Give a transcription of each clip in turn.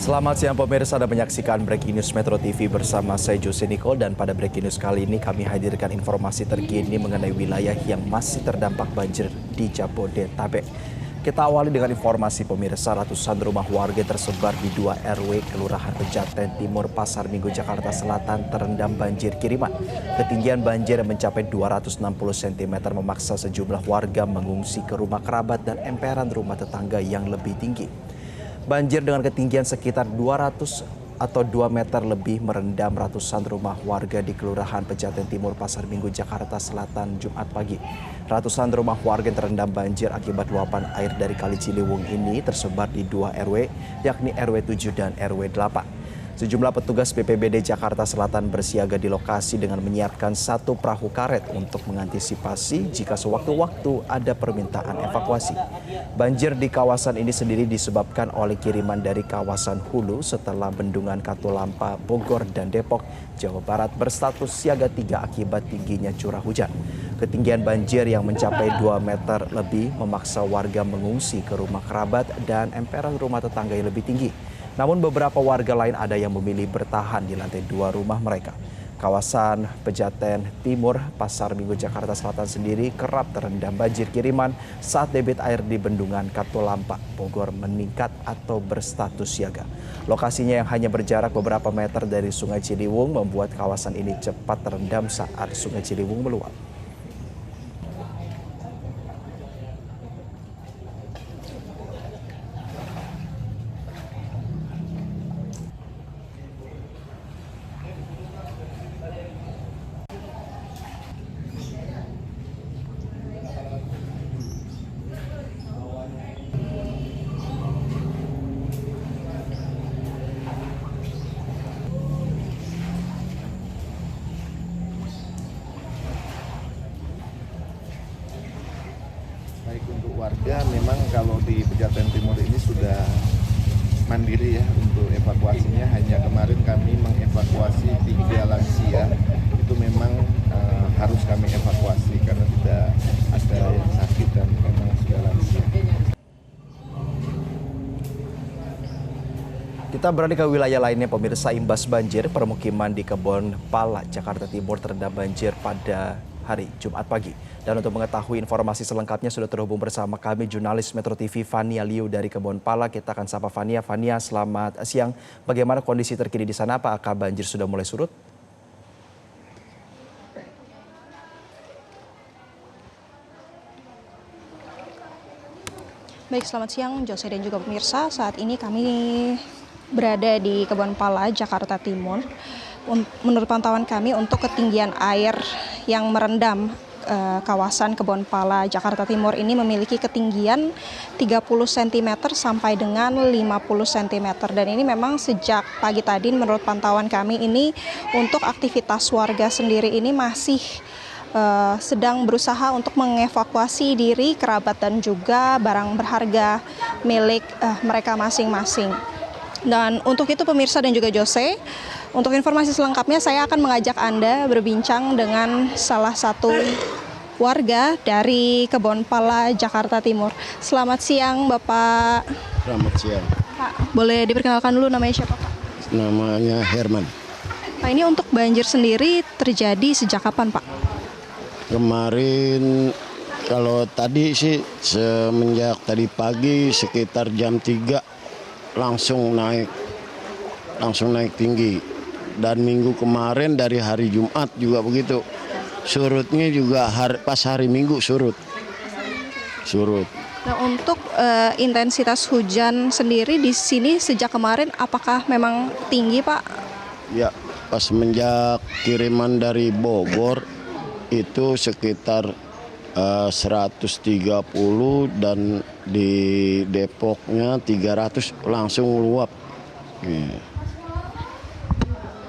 Selamat siang pemirsa, Anda menyaksikan Breaking News Metro TV bersama saya Jose Nicole, dan pada Breaking News kali ini kami hadirkan informasi terkini mengenai wilayah yang masih terdampak banjir di Jabodetabek. Kita awali dengan informasi pemirsa, ratusan rumah warga tersebar di 2 RW Kelurahan Pejaten Timur, Pasar Minggu, Jakarta Selatan terendam banjir kiriman. Ketinggian banjir mencapai 260 cm memaksa sejumlah warga mengungsi ke rumah kerabat dan emperan rumah tetangga yang lebih tinggi. Banjir dengan ketinggian sekitar 200 atau 2 meter lebih merendam ratusan rumah warga di Kelurahan Pejaten Timur, Pasar Minggu, Jakarta Selatan, Jumat pagi. Ratusan rumah warga yang terendam banjir akibat luapan air dari Kali Ciliwung ini tersebar di 2 RW, yakni RW 7 dan RW 8. Sejumlah petugas BPBD Jakarta Selatan bersiaga di lokasi dengan menyiapkan 1 perahu karet untuk mengantisipasi jika sewaktu-waktu ada permintaan evakuasi. Banjir di kawasan ini sendiri disebabkan oleh kiriman dari kawasan hulu setelah bendungan Katulampa, Bogor, dan Depok, Jawa Barat berstatus siaga 3 akibat tingginya curah hujan. Ketinggian banjir yang mencapai 2 meter lebih memaksa warga mengungsi ke rumah kerabat dan emperan rumah tetangga yang lebih tinggi. Namun beberapa warga lain ada yang memilih bertahan di lantai 2 rumah mereka. Kawasan Pejaten Timur, Pasar Minggu, Jakarta Selatan sendiri kerap terendam banjir kiriman saat debit air di bendungan Katulampa, Bogor meningkat atau berstatus siaga. Lokasinya yang hanya berjarak beberapa meter dari Sungai Ciliwung membuat kawasan ini cepat terendam saat Sungai Ciliwung meluap. Baik, untuk warga memang kalau di Pejaten Timur ini sudah mandiri ya untuk evakuasinya. Hanya kemarin kami mengevakuasi 3 lansia, itu memang harus kami evakuasi karena tidak ada yang sakit dan memang sudah lansia. Kita beralih ke wilayah lainnya pemirsa, imbas banjir permukiman di Kebon Pala, Jakarta Timur terendam banjir pada hari Jumat pagi. Dan untuk mengetahui informasi selengkapnya sudah terhubung bersama kami jurnalis Metro TV Fania Liu dari Kebon Pala. Kita akan sapa Fania. Fania, selamat siang. Bagaimana kondisi terkini di sana? Apakah banjir sudah mulai surut? Baik, selamat siang Jose dan juga pemirsa. Saat ini kami berada di Kebon Pala, Jakarta Timur. Menurut pantauan kami, untuk ketinggian air yang merendam kawasan Kebon Pala, Jakarta Timur ini memiliki ketinggian 30 cm sampai dengan 50 cm. Dan ini memang sejak pagi tadi menurut pantauan kami ini untuk aktivitas warga sendiri ini masih sedang berusaha untuk mengevakuasi diri, kerabat dan juga barang berharga milik mereka masing-masing. Dan untuk itu pemirsa dan juga Jose, untuk informasi selengkapnya saya akan mengajak Anda berbincang dengan salah satu warga dari Kebon Pala, Jakarta Timur. Selamat siang Bapak. Selamat siang. Pak, boleh diperkenalkan dulu namanya siapa Pak? Namanya Herman. Pak, ini untuk banjir sendiri terjadi sejak kapan Pak? Kemarin kalau tadi sih semenjak tadi pagi sekitar jam 3 langsung naik tinggi. Dan minggu kemarin dari hari Jumat juga begitu. Surutnya juga pas hari Minggu surut. Nah, untuk intensitas hujan sendiri di sini sejak kemarin apakah memang tinggi Pak? Ya, pas semenjak kiriman dari Bogor itu sekitar 130 dan di Depoknya 300 langsung meluap.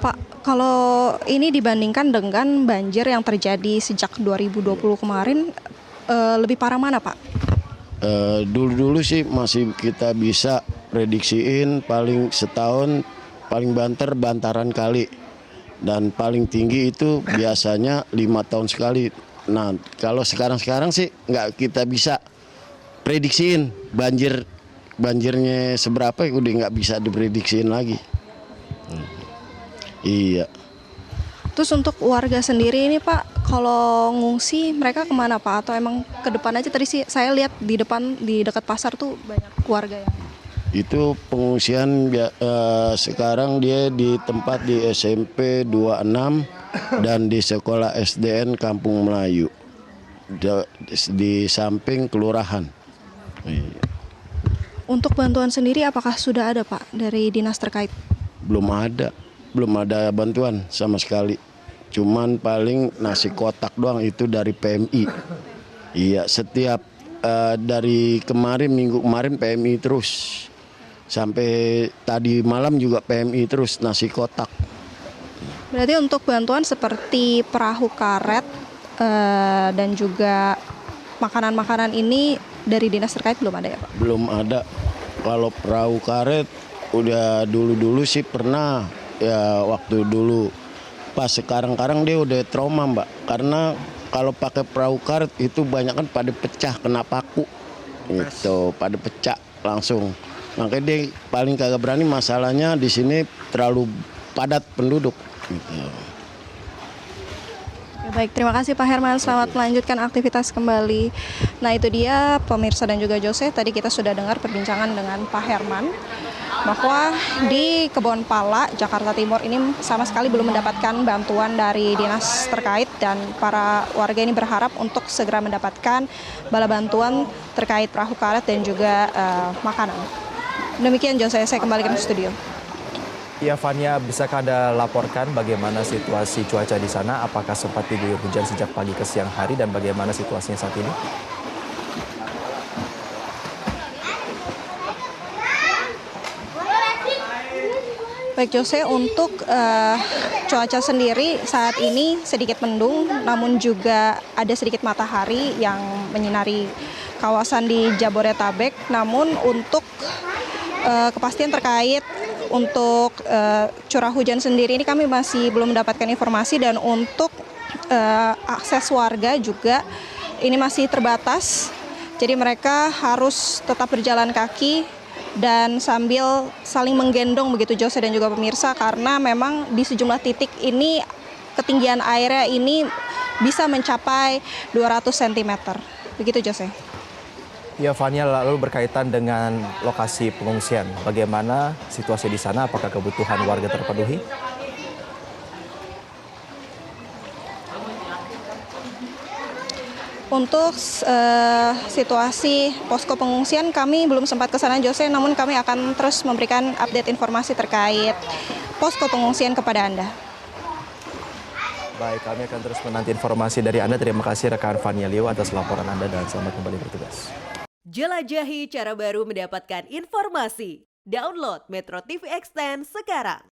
Pak, kalau ini dibandingkan dengan banjir yang terjadi sejak 2020 kemarin, lebih parah mana Pak? Dulu sih masih kita bisa prediksiin paling setahun paling bantaran kali. Dan paling tinggi itu biasanya 5 tahun sekali. Nah, kalau sekarang sih nggak kita bisa prediksiin banjir banjirnya seberapa udah nggak bisa diprediksiin lagi. Iya. Terus untuk warga sendiri ini Pak, kalau ngungsi mereka kemana Pak? Atau emang ke depan aja? Tadi sih saya lihat di depan, di dekat pasar tuh banyak warga yang... Itu pengungsian sekarang dia di tempat di SMP 26 dan di sekolah SDN Kampung Melayu di samping kelurahan. Iya. Untuk bantuan sendiri apakah sudah ada Pak dari dinas terkait? Belum ada bantuan sama sekali. Cuman paling nasi kotak doang itu dari PMI. Iya, setiap dari minggu kemarin PMI terus. Sampai tadi malam juga PMI terus nasi kotak. Berarti untuk bantuan seperti perahu karet dan juga makanan-makanan ini dari dinas terkait belum ada ya Pak? Belum ada. Kalau perahu karet udah dulu sih pernah ya waktu dulu. Pas sekarang dia udah trauma Mbak. Karena kalau pakai perahu karet itu banyak kan pada pecah kena paku. Itu pada pecah langsung. Makanya dia paling kagak berani, masalahnya di sini terlalu padat penduduk. Gitu. Ya, baik, terima kasih Pak Herman. Selamat melanjutkan aktivitas kembali. Nah itu dia pemirsa dan juga Jose. Tadi kita sudah dengar perbincangan dengan Pak Herman bahwa di Kebonpala, Jakarta Timur ini sama sekali belum mendapatkan bantuan dari dinas terkait dan para warga ini berharap untuk segera mendapatkan bala bantuan terkait perahu karet dan juga makanan. Demikian Jose, saya kembalikan ke studio. Ya Fania, bisakah Anda laporkan bagaimana situasi cuaca di sana? Apakah sempat diguyur hujan sejak pagi ke siang hari dan bagaimana situasinya saat ini? Baik Jose, untuk cuaca sendiri saat ini sedikit mendung, namun juga ada sedikit matahari yang menyinari kawasan di Jabodetabek. Namun untuk kepastian terkait untuk curah hujan sendiri ini kami masih belum mendapatkan informasi, dan untuk akses warga juga ini masih terbatas. Jadi mereka harus tetap berjalan kaki dan sambil saling menggendong begitu Jose dan juga pemirsa, karena memang di sejumlah titik ini ketinggian airnya ini bisa mencapai 200 cm. Begitu Jose. Ya Fania, lalu berkaitan dengan lokasi pengungsian, bagaimana situasi di sana? Apakah kebutuhan warga terpenuhi? Untuk situasi posko pengungsian kami belum sempat ke sana Jose, namun kami akan terus memberikan update informasi terkait posko pengungsian kepada Anda. Baik, kami akan terus menanti informasi dari Anda. Terima kasih rekan Fania Liu atas laporan Anda dan selamat kembali bertugas. Jelajahi cara baru mendapatkan informasi. Download Metro TV Extend sekarang.